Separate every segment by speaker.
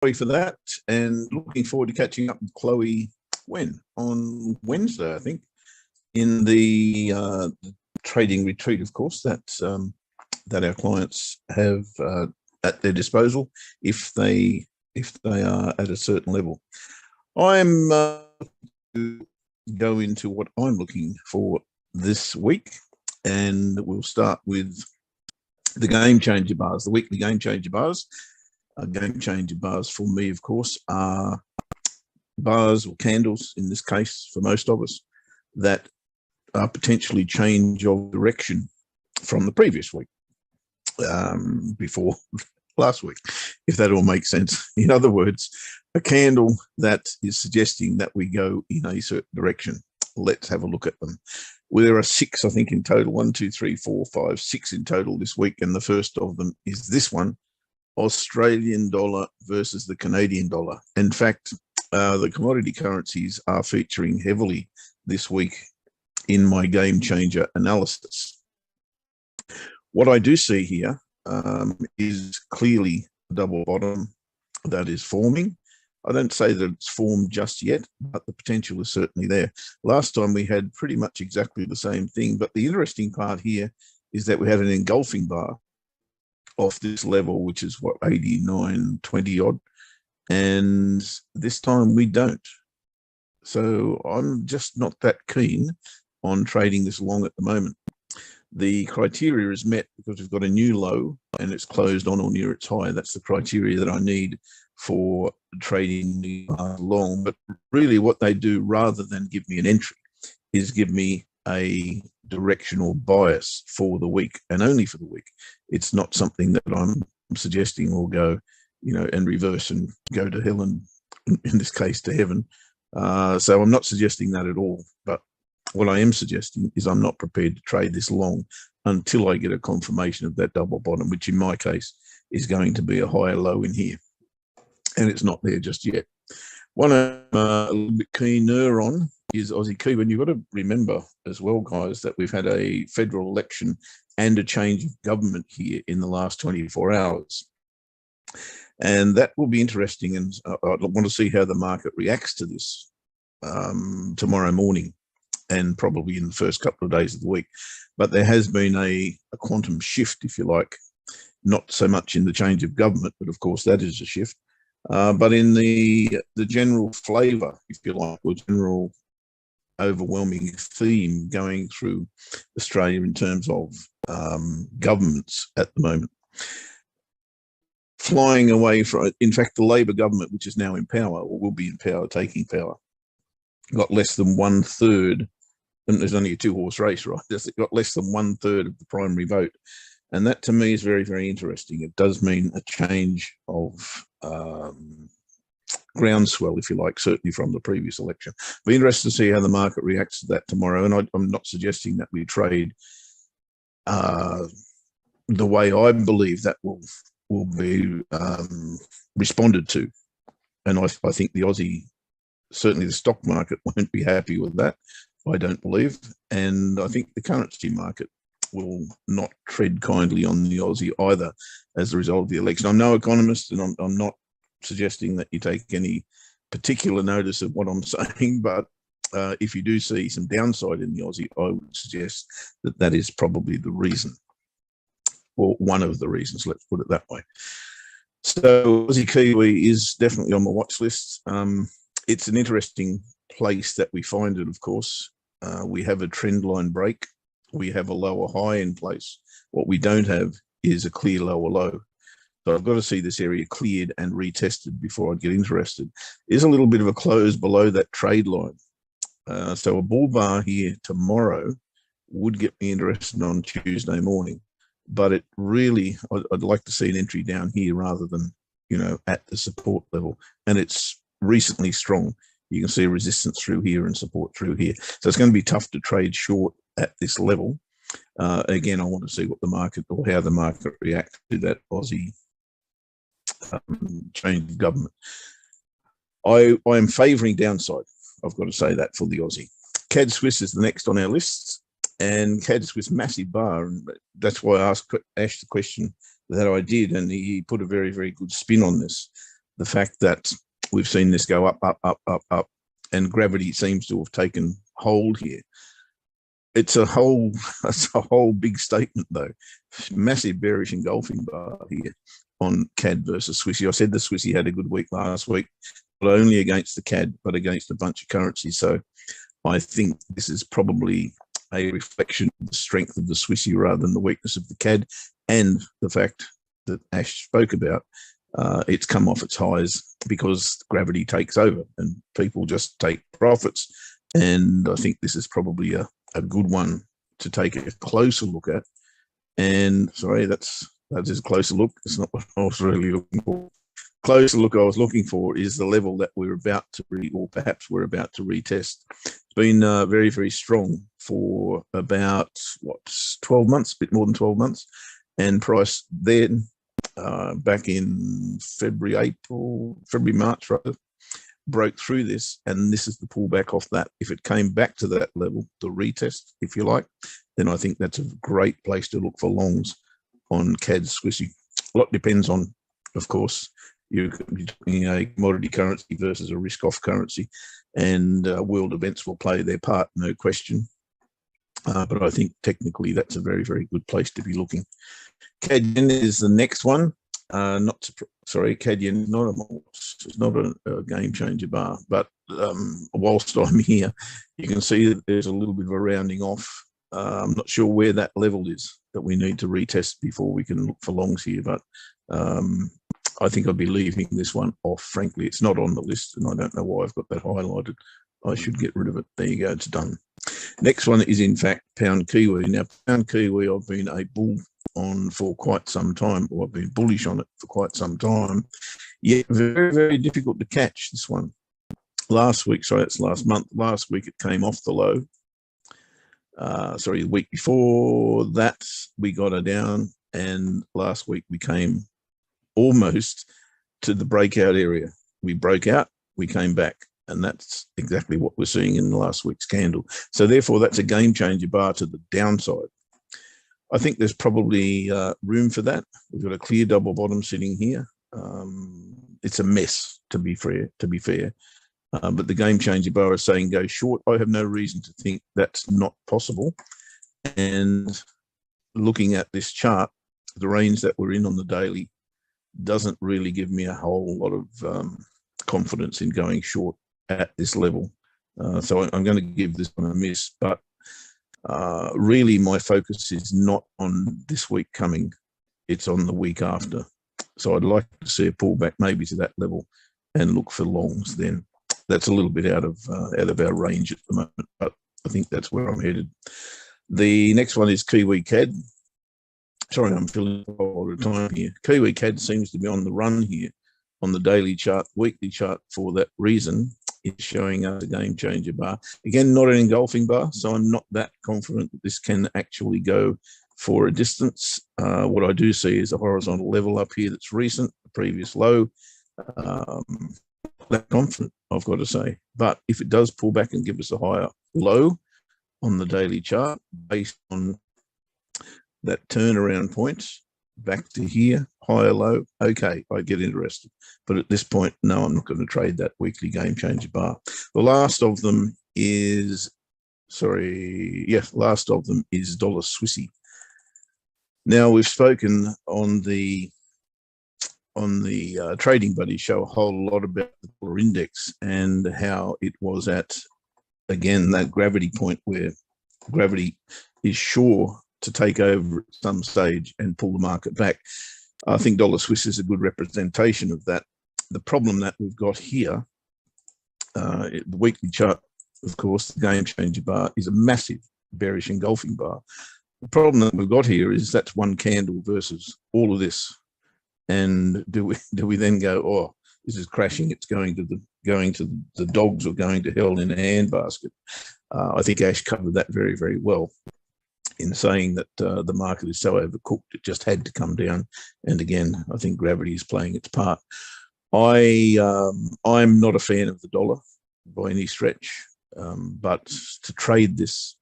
Speaker 1: sorry for that, and looking forward to catching up with Chloe on Wednesday, I think, in the trading retreat, of course, that our clients have at their disposal if they are at a certain level. I'm to go into what I'm looking for this week, and we'll start with the game changer bars, the weekly game changer bars. Game changer bars for me, of course, are bars or candles, in this case, for most of us, that are potentially change of direction from the previous week, before last week, if that all makes sense. In other words, a candle that is suggesting that we go in a certain direction. Let's have a look at them. Well, there are 6, I think, in total. 1, 2, 3, 4, 5, 6 in total this week. And the first of them is this one, Australian dollar versus the Canadian dollar. In fact, the commodity currencies are featuring heavily this week in my game changer analysis. What I do see here is clearly a double bottom that is forming. I don't say that it's formed just yet, but the potential is certainly there. Last time we had pretty much exactly the same thing, but the interesting part here is that we had an engulfing bar off this level, which is what, 89.20 odd, and this time we don't. So I'm just not that keen on trading this long at the moment. The criteria is met because we've got a new low and it's closed on or near its high. That's the criteria that I need for trading long. But really what they do, rather than give me an entry, is give me a directional bias for the week, and only for the week. It's not something that I'm suggesting will go, and reverse and go to hell, and in this case to heaven. So I'm not suggesting that at all. But what I am suggesting is I'm not prepared to trade this long until I get a confirmation of that double bottom, which in my case is going to be a higher low in here. And it's not there just yet. One I'm a little bit keener on is Aussie Kiwi. And you've got to remember as well, guys, that we've had a federal election and a change of government here in the last 24 hours. And that will be interesting. And I want to see how the market reacts to this tomorrow morning, and probably in the first couple of days of the week. But there has been a quantum shift, if you like, not so much in the change of government, but of course that is a shift. But in the general flavour, if you like, or general overwhelming theme going through Australia in terms of governments at the moment. Flying away from, in fact, the Labor government, which is now in power, or will be in power, taking power, got less than 1/3, and there's only a 2-horse race, right? It got less than 1/3 of the primary vote. And that to me is very, very interesting. It does mean a change of groundswell, if you like, certainly from the previous election. Be interested to see how the market reacts to that tomorrow. And I'm not suggesting that we trade the way I believe that will be responded to. And I think the Aussie, certainly the stock market, won't be happy with that, I don't believe. And I think the currency market will not tread kindly on the Aussie either as a result of the election. I'm no economist, and I'm not suggesting that you take any particular notice of what I'm saying, but if you do see some downside in the Aussie, I would suggest that that is probably the reason, or one of the reasons, let's put it that way. So Aussie Kiwi is definitely on my watch list. It's an interesting place that we find it, of course. We have a trend line break. We have a lower high in place. What we don't have is a clear lower low. So I've got to see this area cleared and retested before I'd get interested. There's a little bit of a close below that trade line. So a bull bar here tomorrow would get me interested on Tuesday morning. But it really, I'd like to see an entry down here rather than, at the support level. And it's recently strong. You can see resistance through here and support through here. So it's going to be tough to trade short at this level. Again, I want to see what the market, or how the market reacts to that Aussie change of government. I am favouring downside. I've got to say that for the Aussie. CAD Swiss is the next on our list, and CAD Swiss massive bar, and that's why I asked Ash the question that I did, and he put a very, very good spin on this. the fact that we've seen this go up, up, up, up, up, and gravity seems to have taken hold here. It's a whole big statement though. Massive bearish engulfing bar here on CAD versus Swissy. I said the Swissy had a good week last week, not only against the CAD, but against a bunch of currencies. So I think this is probably a reflection of the strength of the Swissy rather than the weakness of the CAD, and the fact that Ash spoke about, it's come off its highs because gravity takes over and people just take profits. And I think this is probably a good one to take a closer look at. And sorry, that is a closer look. It's not what I was really looking for. Closer look I was looking for is the level that we're about to or perhaps we're about to retest. It's been very, very strong for about 12 months, a bit more than 12 months, and price then back in February, March, rather, broke through this, and this is the pullback off that. If it came back to that level, the retest, if you like, then I think that's a great place to look for longs on CAD Swissy. A lot depends on, of course, you're talking a commodity currency versus a risk-off currency, and world events will play their part, no question. But I think technically that's a very, very good place to be looking. CAD yen is the next one. CAD yen is not a game changer bar, but whilst I'm here, you can see that there's a little bit of a rounding off. I'm not sure where that level is that we need to retest before we can look for longs here, but I think I'd be leaving this one off. Frankly, it's not on the list, and I don't know why I've got that highlighted. I should get rid of it. There you go, it's done. Next one is, in fact, pound Kiwi. Now, pound Kiwi, I've been a bull on for quite some time, or I've been bullish on it for quite some time. Yet very, very difficult to catch this one. Last week, sorry, that's last month. Last week it came off the low. The week before that we got her down, and last week we came almost to the breakout area. We broke out, we came back, and that's exactly what we're seeing in last week's candle. So therefore, that's a game changer bar to the downside. I think there's probably room for that. We've got a clear double bottom sitting here. It's a mess, to be fair. But the game changer bar is saying go short. I have no reason to think that's not possible. And looking at this chart, the range that we're in on the daily doesn't really give me a whole lot of confidence in going short at this level. So I'm going to give this one a miss. But really, my focus is not on this week coming. It's on the week after. So I'd like to see a pullback maybe to that level and look for longs then. That's a little bit out of our range at the moment, but I think that's where I'm headed. The next one is Kiwi CAD. Sorry, I'm filling a lot of time here. Kiwi CAD seems to be on the run here on the daily chart, weekly chart. For that reason, it's showing us a game changer bar. Again, not an engulfing bar, so I'm not that confident that this can actually go for a distance. What I do see is a horizontal level up here that's recent, the previous low. That confident, I've got to say. But if it does pull back and give us a higher low on the daily chart based on that turnaround point back to here, higher low, okay, I get interested. But at this point, no, I'm not going to trade that weekly game changer bar. The last of them is, dollar Swissy. Now, we've spoken on the Trading Buddy show a whole lot about the dollar index and how it was at, again, that gravity point where gravity is sure to take over at some stage and pull the market back. I think dollar Swiss is a good representation of that. The problem that we've got here, the weekly chart, of course, the game changer bar is a massive bearish engulfing bar. The problem that we've got here is that's one candle versus all of this. And do we then go, oh, this is crashing, it's going to the dogs or going to hell in a handbasket? I think Ash covered that very, very well in saying that the market is so overcooked, it just had to come down. And again, I think gravity is playing its part. I'm not a fan of the dollar by any stretch, but to trade this,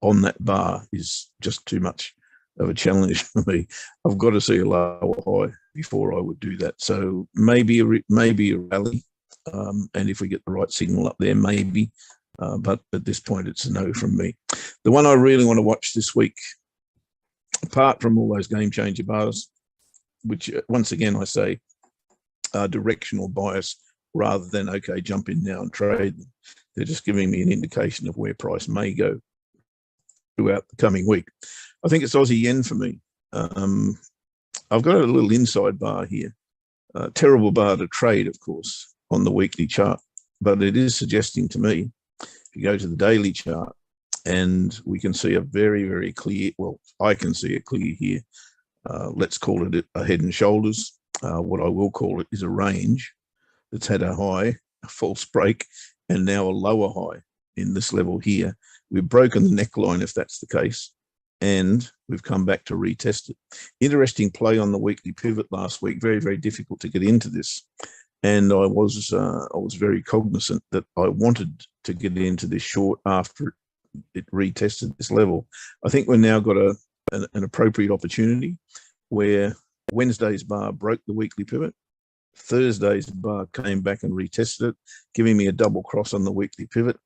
Speaker 1: on that bar is just too much of a challenge for me. I've got to see a lower high before I would do that. So maybe a rally, and if we get the right signal up there, maybe. But at this point, it's a no from me. The one I really want to watch this week, apart from all those game changer bars, which once again I say are directional bias rather than, okay, jump in now and trade. They're just giving me an indication of where price may go throughout the coming week. I think it's Aussie yen for me. I've got a little inside bar here. Terrible bar to trade, of course, on the weekly chart, but it is suggesting to me, if you go to the daily chart, and we can see a very, very clear, well, I can see it clear here. Let's call it a head and shoulders. What I will call it is a range that's had a high, a false break, and now a lower high in this level here. We've broken the neckline, if that's the case, and we've come back to retest it. Interesting play on the weekly pivot last week. Very, very difficult to get into this. And I was very cognizant that I wanted to get into this short after it retested this level. I think we've now got an appropriate opportunity where Wednesday's bar broke the weekly pivot. Thursday's bar came back and retested it, giving me a double cross on the weekly pivot.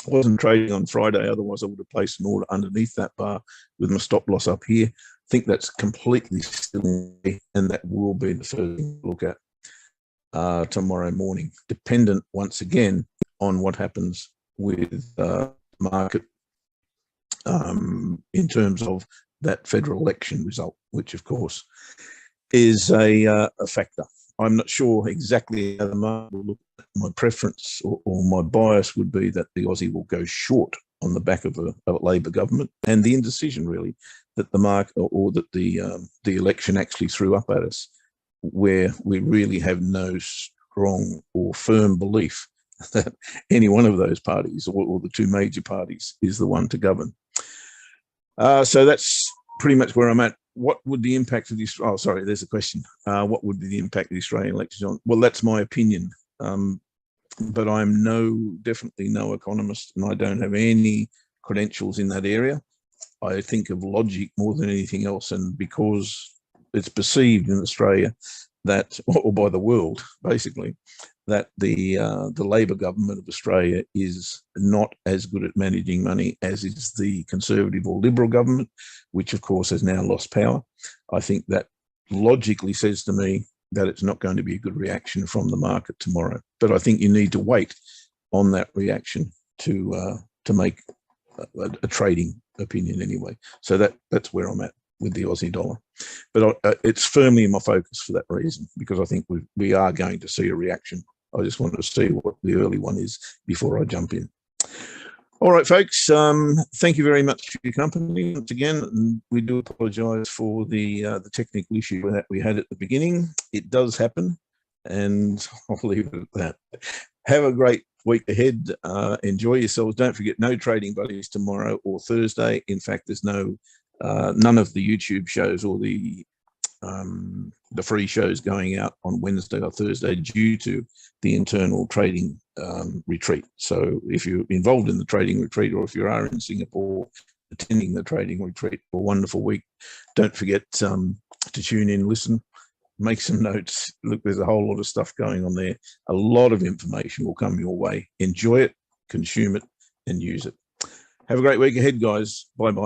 Speaker 1: I wasn't trading on Friday, otherwise I would have placed an order underneath that bar with my stop loss up here. I think that's completely still, and that will be the first thing to look at tomorrow morning, dependent once again on what happens with market in terms of that federal election result, which of course is a factor. I'm not sure exactly how the market will look. My preference or my bias would be that the Aussie will go short on the back of a Labor government, and the indecision really that the market or that the election actually threw up at us, where we really have no strong or firm belief that any one of those parties or the two major parties is the one to govern. So that's pretty much where I'm at. What would the impact of this? Oh, sorry, there's a question. What would be the impact of the Australian elections on? Well, that's my opinion. But I'm definitely no economist, and I don't have any credentials in that area. I think of logic more than anything else, and because it's perceived in Australia that, or by the world, basically, that the Labor government of Australia is not as good at managing money as is the Conservative or Liberal government, which of course has now lost power. I think that logically says to me that it's not going to be a good reaction from the market tomorrow. But I think you need to wait on that reaction to make a trading opinion anyway. So that's where I'm at with the Aussie dollar. But it's firmly in my focus for that reason, because I think we are going to see a reaction. I just wanted to see what the early one is before I jump in. All right, folks, thank you very much for your company once again. And we do apologise for the technical issue that we had at the beginning. It does happen, and I'll leave it at that. Have a great week ahead. Enjoy yourselves. Don't forget, no trading buddies tomorrow or Thursday. In fact, there's none of the YouTube shows or the free shows going out on Wednesday or Thursday due to the internal trading retreat. So if you're involved in the trading retreat, or if you are in Singapore attending the trading retreat, a wonderful week. Don't forget to tune in, listen, make some notes. Look, there's a whole lot of stuff going on there. A lot of information will come your way. Enjoy it, consume it, and use it. Have a great week ahead, guys. Bye-bye.